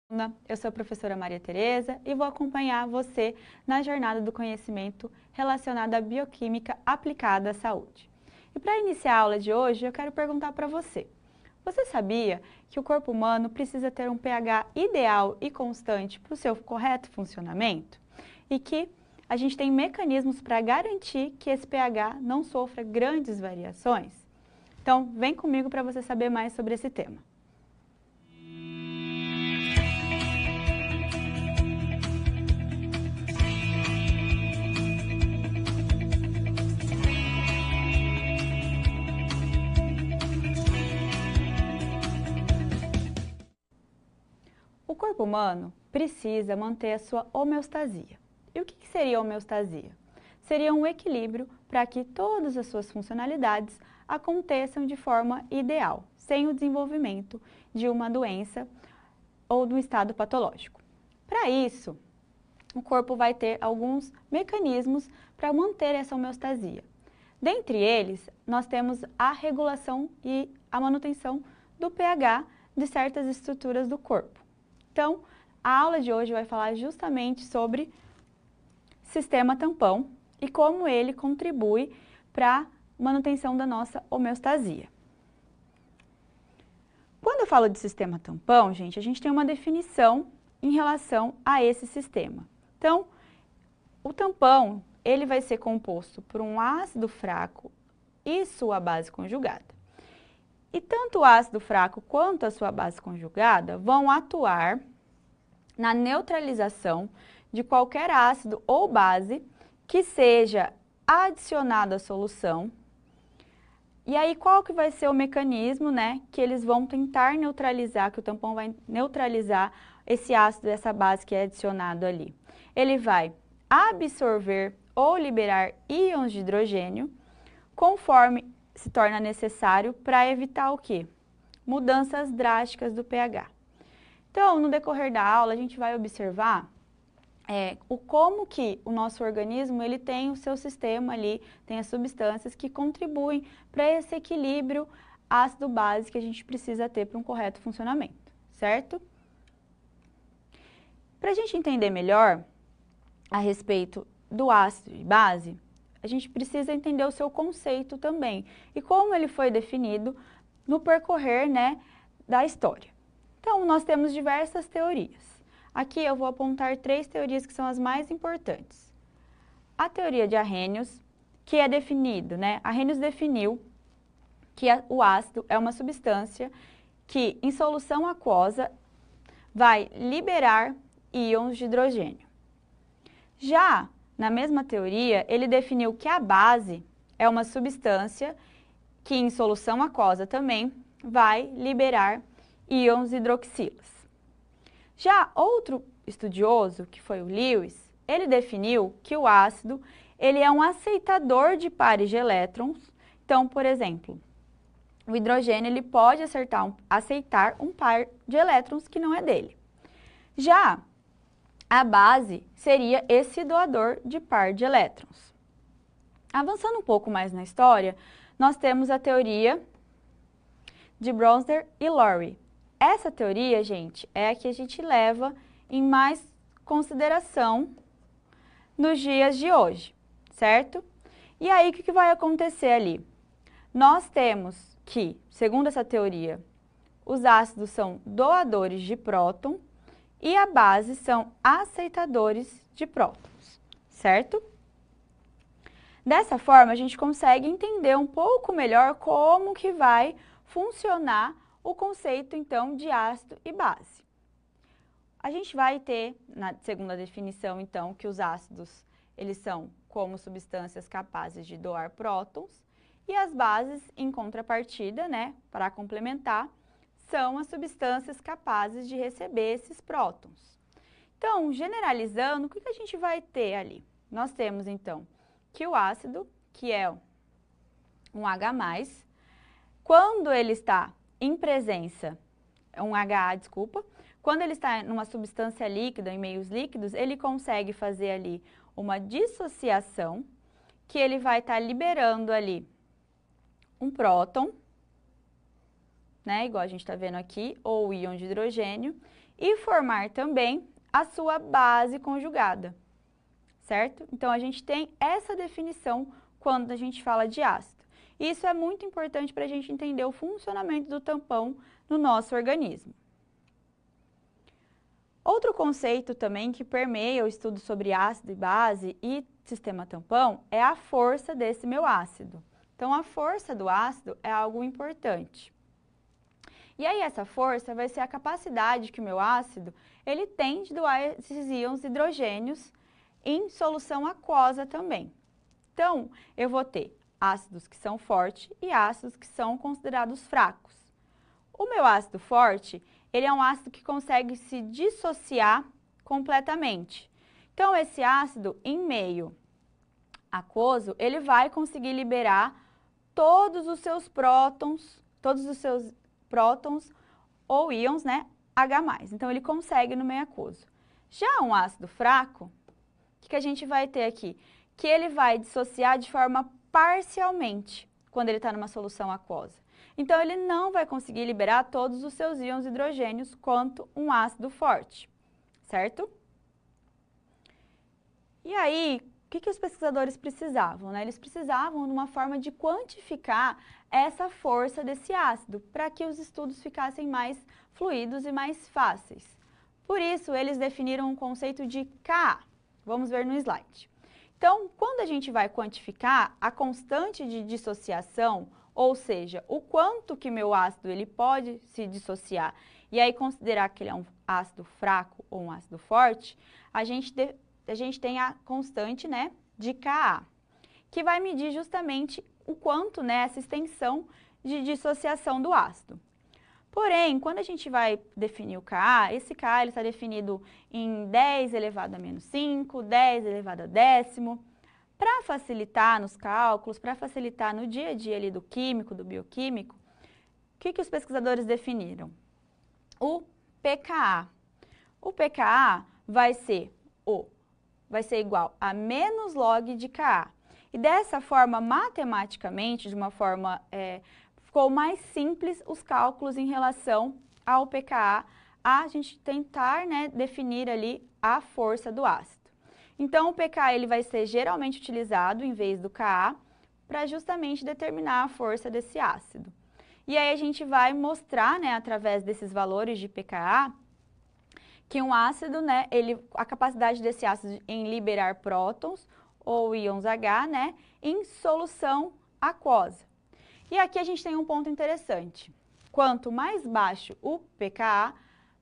Eu sou a professora Maria Tereza e vou acompanhar você na jornada do conhecimento relacionada à bioquímica aplicada à saúde. E para iniciar a aula de hoje, eu quero perguntar para você. Você sabia que o corpo humano precisa ter um pH ideal e constante para o seu correto funcionamento? E que a gente tem mecanismos para garantir que esse pH não sofra grandes variações? Então, vem comigo para você saber mais sobre esse tema. O corpo humano precisa manter a sua homeostasia. E o que seria a homeostasia? Seria um equilíbrio para que todas as suas funcionalidades aconteçam de forma ideal, sem o desenvolvimento de uma doença ou de um estado patológico. Para isso, o corpo vai ter alguns mecanismos para manter essa homeostasia. Dentre eles, nós temos a regulação e a manutenção do pH de certas estruturas do corpo. Então, a aula de hoje vai falar justamente sobre sistema tampão e como ele contribui para a manutenção da nossa homeostasia. Quando eu falo de sistema tampão, gente, a gente tem uma definição em relação a esse sistema. Então, o tampão, ele vai ser composto por um ácido fraco e sua base conjugada. E tanto o ácido fraco quanto a sua base conjugada vão atuar na neutralização de qualquer ácido ou base que seja adicionado à solução. E aí, qual que vai ser o mecanismo, né, que eles vão tentar neutralizar, que o tampão vai neutralizar esse ácido, essa base que é adicionado ali? Ele vai absorver ou liberar íons de hidrogênio, conforme se torna necessário para evitar o quê? Mudanças drásticas do pH. Então, no decorrer da aula, a gente vai observar como que o nosso organismo ele tem o seu sistema ali, tem as substâncias que contribuem para esse equilíbrio ácido-base que a gente precisa ter para um correto funcionamento, certo? Para a gente entender melhor a respeito do ácido e base, a gente precisa entender o seu conceito também e como ele foi definido no percorrer, né, da história. Então, nós temos diversas teorias. Aqui eu vou apontar 3 teorias que são as mais importantes. A teoria de Arrhenius, que é definido, né? Arrhenius definiu que o ácido é uma substância que, em solução aquosa, vai liberar íons de hidrogênio. Já na mesma teoria, ele definiu que a base é uma substância que, em solução aquosa também, vai liberar íons hidroxilas. Já outro estudioso, que foi o Lewis, ele definiu que o ácido ele é um aceitador de pares de elétrons. Então, por exemplo, o hidrogênio ele pode aceitar um par de elétrons que não é dele. Já a base seria esse doador de par de elétrons. Avançando um pouco mais na história, nós temos a teoria de Bronsted e Lowry. Essa teoria, gente, é a que a gente leva em mais consideração nos dias de hoje, certo? E aí, o que vai acontecer ali? Nós temos que, segundo essa teoria, os ácidos são doadores de próton e a base são aceitadores de prótons, certo? Dessa forma, a gente consegue entender um pouco melhor como que vai funcionar o conceito, então, de ácido e base. A gente vai ter, na segunda definição, então, que os ácidos, eles são como substâncias capazes de doar prótons, e as bases, em contrapartida, né, para complementar, são as substâncias capazes de receber esses prótons. Então, generalizando, o que a gente vai ter ali? Nós temos, então, que o ácido, que é um H+, quando ele está em presença, um HA, desculpa, quando ele está numa substância líquida, em meios líquidos, ele consegue fazer ali uma dissociação, que ele vai estar liberando ali um próton, né, igual a gente está vendo aqui, ou íon de hidrogênio, e formar também a sua base conjugada, certo? Então, a gente tem essa definição quando a gente fala de ácido. Isso é muito importante para a gente entender o funcionamento do tampão no nosso organismo. Outro conceito também que permeia o estudo sobre ácido e base e sistema tampão é a força desse meu ácido. Então, a força do ácido é algo importante. E aí, essa força vai ser a capacidade que o meu ácido ele tem de doar esses íons hidrogênios em solução aquosa também. Então, eu vou ter ácidos que são fortes e ácidos que são considerados fracos. O meu ácido forte, ele é um ácido que consegue se dissociar completamente. Então, esse ácido em meio aquoso, ele vai conseguir liberar todos os seus prótons ou íons, né, H+. Então, ele consegue no meio aquoso. Já um ácido fraco, o que a gente vai ter aqui? Que ele vai dissociar de forma parcialmente, quando ele está numa solução aquosa. Então, ele não vai conseguir liberar todos os seus íons hidrogênios quanto um ácido forte, certo? E aí, o que os pesquisadores precisavam, né? Eles precisavam de uma forma de quantificar essa força desse ácido, para que os estudos ficassem mais fluidos e mais fáceis. Por isso, eles definiram um conceito de Ka. Vamos ver no slide. Então, quando a gente vai quantificar a constante de dissociação, ou seja, o quanto que meu ácido ele pode se dissociar, e aí considerar que ele é um ácido fraco ou um ácido forte, a gente tem a constante, né, de Ka, que vai medir justamente o quanto, né, essa extensão de dissociação do ácido. Porém, quando a gente vai definir o Ka, esse Ka está definido em 10 elevado a menos 5, 10 elevado a décimo. Para facilitar nos cálculos, para facilitar no dia a dia ali do químico, do bioquímico, o que os pesquisadores definiram? O pKa. O pKa vai ser igual a menos log de Ka. E dessa forma, matematicamente, de uma forma ficou mais simples os cálculos em relação ao pKa, a gente tentar, né, definir ali a força do ácido. Então, o pKa ele vai ser geralmente utilizado em vez do Ka para justamente determinar a força desse ácido. E aí a gente vai mostrar, né, através desses valores de pKa, que um ácido, né, a capacidade desse ácido em liberar prótons ou íons H, né, em solução aquosa. E aqui a gente tem um ponto interessante. Quanto mais baixo o pKa,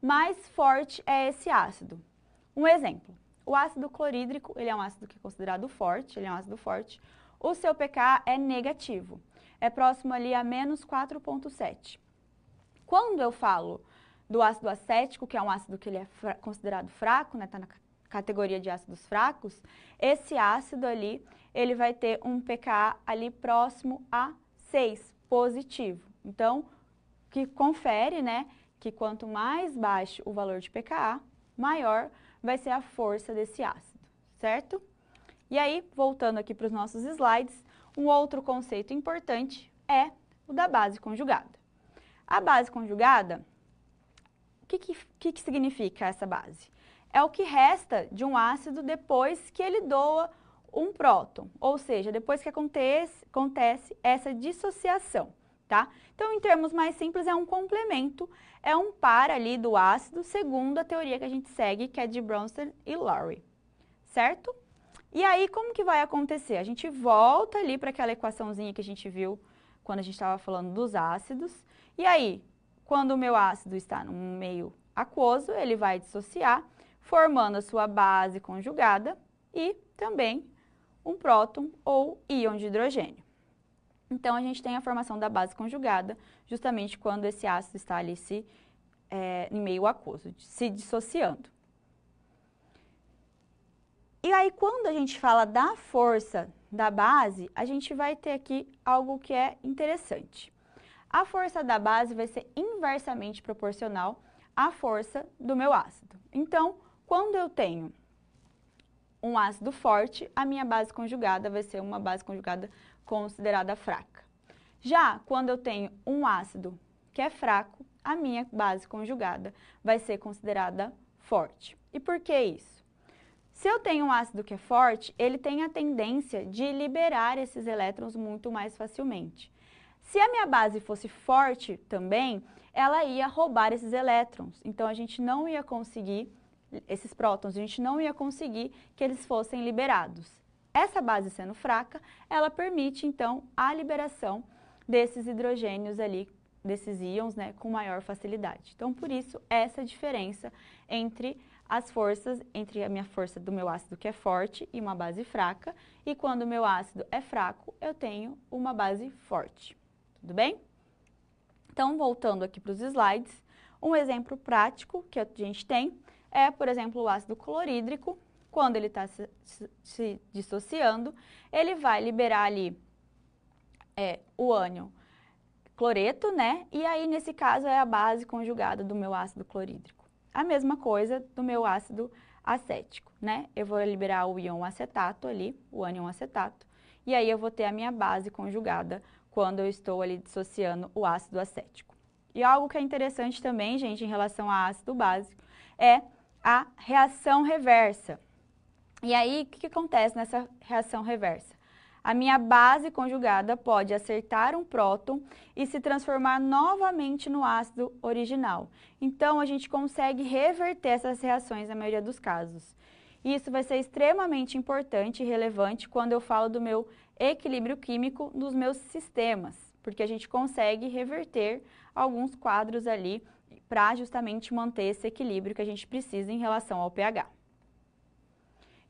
mais forte é esse ácido. Um exemplo, o ácido clorídrico, ele é um ácido que é considerado forte, ele é um ácido forte. O seu pKa é negativo, é próximo ali a menos 4,7. Quando eu falo do ácido acético, que é um ácido que ele é considerado fraco, né, está na categoria de ácidos fracos, esse ácido ali, ele vai ter um pKa ali próximo a 6, positivo. Então, que confere, né, que quanto mais baixo o valor de pKa, maior vai ser a força desse ácido, certo? E aí, voltando aqui para os nossos slides, um outro conceito importante é o da base conjugada. A base conjugada, o que significa essa base? É o que resta de um ácido depois que ele doa um próton, ou seja, depois que acontece essa dissociação, tá? Então, em termos mais simples, é um complemento, é um par ali do ácido, segundo a teoria que a gente segue, que é de Bronsted e Lowry, certo? E aí, como que vai acontecer? A gente volta ali para aquela equaçãozinha que a gente viu quando a gente estava falando dos ácidos, e aí, quando o meu ácido está no meio aquoso, ele vai dissociar, formando a sua base conjugada e também um próton ou íon de hidrogênio. Então, a gente tem a formação da base conjugada justamente quando esse ácido está ali em meio aquoso, se dissociando. E aí, quando a gente fala da força da base, a gente vai ter aqui algo que é interessante. A força da base vai ser inversamente proporcional à força do meu ácido. Então, quando eu tenho um ácido forte, a minha base conjugada vai ser uma base conjugada considerada fraca. Já quando eu tenho um ácido que é fraco, a minha base conjugada vai ser considerada forte. E por que isso? Se eu tenho um ácido que é forte, ele tem a tendência de liberar esses elétrons muito mais facilmente. Se a minha base fosse forte também, ela ia roubar esses elétrons. Então, a gente não ia conseguir, esses prótons, a gente não ia conseguir que eles fossem liberados. Essa base sendo fraca, ela permite, então, a liberação desses hidrogênios ali, desses íons, né, com maior facilidade. Então, por isso, essa diferença entre as forças, entre a minha força do meu ácido que é forte e uma base fraca, e quando o meu ácido é fraco, eu tenho uma base forte. Tudo bem? Então, voltando aqui para os slides, um exemplo prático que a gente tem é, por exemplo, o ácido clorídrico. Quando ele está se dissociando, ele vai liberar ali o ânion cloreto, né? E aí, nesse caso, é a base conjugada do meu ácido clorídrico. A mesma coisa do meu ácido acético, né? Eu vou liberar o íon acetato ali, o ânion acetato, e aí eu vou ter a minha base conjugada quando eu estou ali dissociando o ácido acético. E algo que é interessante também, gente, em relação a ácido básico, é a reação reversa. E aí, o que acontece nessa reação reversa? A minha base conjugada pode acertar um próton e se transformar novamente no ácido original. Então, a gente consegue reverter essas reações na maioria dos casos. E isso vai ser extremamente importante e relevante quando eu falo do meu equilíbrio químico nos meus sistemas, porque a gente consegue reverter alguns quadros ali para justamente manter esse equilíbrio que a gente precisa em relação ao pH.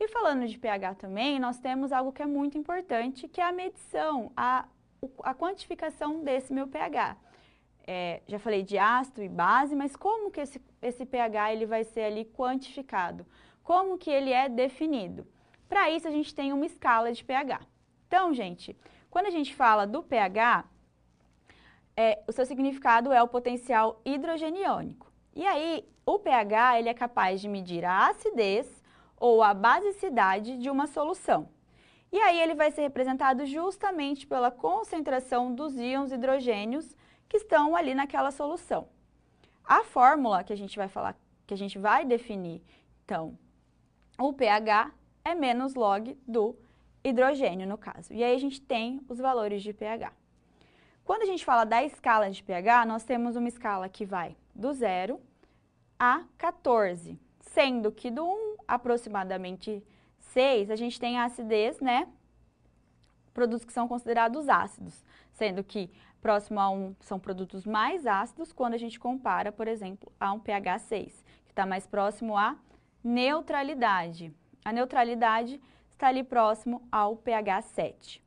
E falando de pH também, nós temos algo que é muito importante, que é a medição, a quantificação desse meu pH. Já falei de ácido e base, mas como que esse pH ele vai ser ali quantificado? Como que ele é definido? Para isso, a gente tem uma escala de pH. Então, gente, quando a gente fala do pH, o seu significado é o potencial hidrogeniônico. E aí, o pH ele é capaz de medir a acidez ou a basicidade de uma solução. E aí ele vai ser representado justamente pela concentração dos íons hidrogênios que estão ali naquela solução. A fórmula que a gente vai falar, que a gente vai definir, então, o pH é menos log do hidrogênio, no caso. E aí a gente tem os valores de pH. Quando a gente fala da escala de pH, nós temos uma escala que vai do 0 a 14, sendo que do 1 aproximadamente 6, a gente tem a acidez, né? Produtos que são considerados ácidos, sendo que próximo a 1 são produtos mais ácidos quando a gente compara, por exemplo, a um pH 6, que está mais próximo à neutralidade. A neutralidade está ali próximo ao pH 7.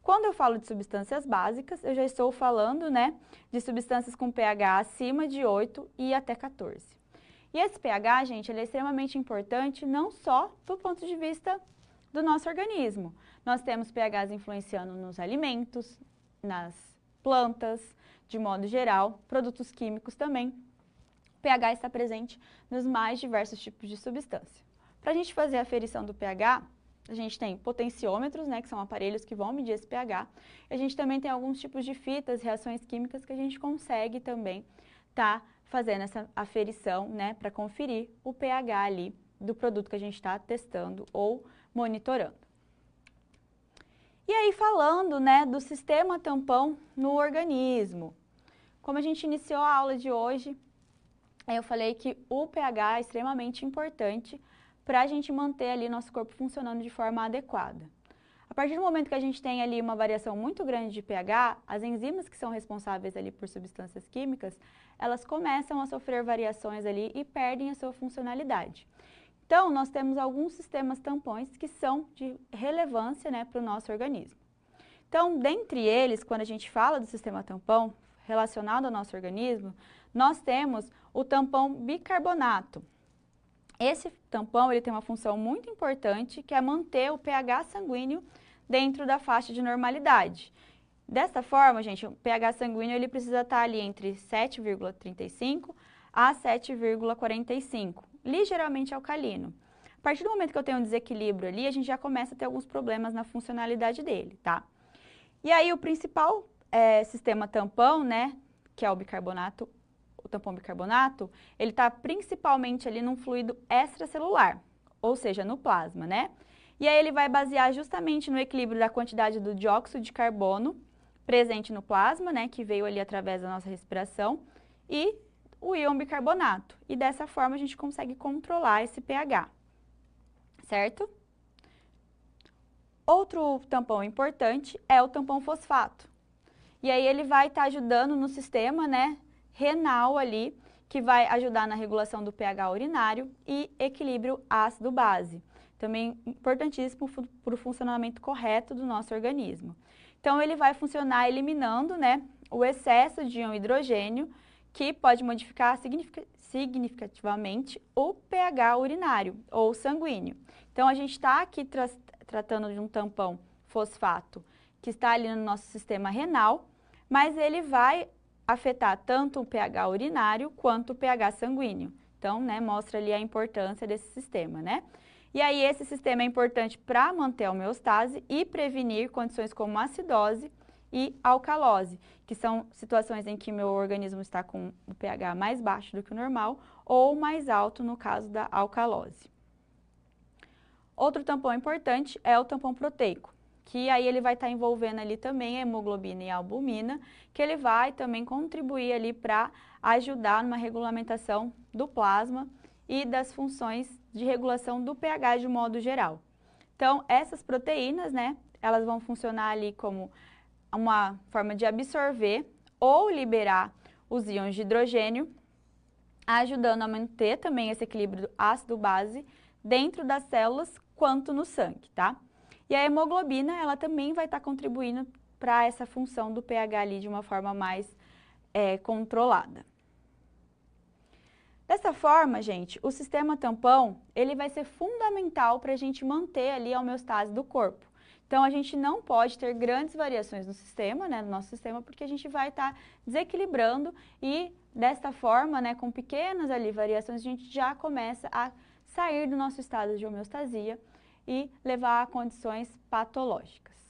Quando eu falo de substâncias básicas, eu já estou falando, né, de substâncias com pH acima de 8 e até 14. E esse pH, gente, ele é extremamente importante não só do ponto de vista do nosso organismo. Nós temos pHs influenciando nos alimentos, nas plantas, de modo geral, produtos químicos também. O pH está presente nos mais diversos tipos de substância. Para a gente fazer a aferição do pH, a gente tem potenciômetros, né, que são aparelhos que vão medir esse pH. A gente também tem alguns tipos de fitas, reações químicas que a gente consegue também estar fazendo essa aferição, né, para conferir o pH ali do produto que a gente está testando ou monitorando. E aí falando, né, do sistema tampão no organismo. Como a gente iniciou a aula de hoje, eu falei que o pH é extremamente importante para a gente manter ali nosso corpo funcionando de forma adequada. A partir do momento que a gente tem ali uma variação muito grande de pH, as enzimas que são responsáveis ali por substâncias químicas, elas começam a sofrer variações ali e perdem a sua funcionalidade. Então, nós temos alguns sistemas tampões que são de relevância, né, para o nosso organismo. Então, dentre eles, quando a gente fala do sistema tampão relacionado ao nosso organismo, nós temos o tampão bicarbonato. Esse tampão ele tem uma função muito importante, que é manter o pH sanguíneo dentro da faixa de normalidade. Dessa forma, gente, o pH sanguíneo ele precisa estar ali entre 7,35 a 7,45, ligeiramente alcalino. A partir do momento que eu tenho um desequilíbrio ali, a gente já começa a ter alguns problemas na funcionalidade dele, tá? E aí o principal sistema tampão, né, que é o bicarbonato o tampão bicarbonato, ele está principalmente ali num fluido extracelular, ou seja, no plasma, né? E aí ele vai basear justamente no equilíbrio da quantidade do dióxido de carbono presente no plasma, né, que veio ali através da nossa respiração, e o íon bicarbonato. E dessa forma a gente consegue controlar esse pH, certo? Outro tampão importante é o tampão fosfato. E aí ele vai estar ajudando no sistema, né, renal ali, que vai ajudar na regulação do pH urinário e equilíbrio ácido-base. Também importantíssimo para o funcionamento correto do nosso organismo. Então ele vai funcionar eliminando, né, o excesso de íon hidrogênio, que pode modificar significativamente o pH urinário ou sanguíneo. Então a gente está aqui tratando de um tampão fosfato que está ali no nosso sistema renal, mas ele vai afetar tanto o pH urinário quanto o pH sanguíneo. Então, né, mostra ali a importância desse sistema, né? E aí esse sistema é importante para manter a homeostase e prevenir condições como acidose e alcalose, que são situações em que meu organismo está com o pH mais baixo do que o normal ou mais alto no caso da alcalose. Outro tampão importante é o tampão proteico, que aí ele vai estar envolvendo ali também a hemoglobina e a albumina, que ele vai também contribuir ali para ajudar numa regulamentação do plasma e das funções de regulação do pH de modo geral. Então, essas proteínas, né, elas vão funcionar ali como uma forma de absorver ou liberar os íons de hidrogênio, ajudando a manter também esse equilíbrio ácido-base dentro das células quanto no sangue, tá? E a hemoglobina, ela também vai estar contribuindo para essa função do pH ali de uma forma mais controlada. Dessa forma, gente, o sistema tampão, ele vai ser fundamental para a gente manter ali a homeostase do corpo. Então, a gente não pode ter grandes variações no sistema, né, no nosso sistema, porque a gente vai estar desequilibrando e, desta forma, né, com pequenas ali variações, a gente já começa a sair do nosso estado de homeostasia e levar a condições patológicas.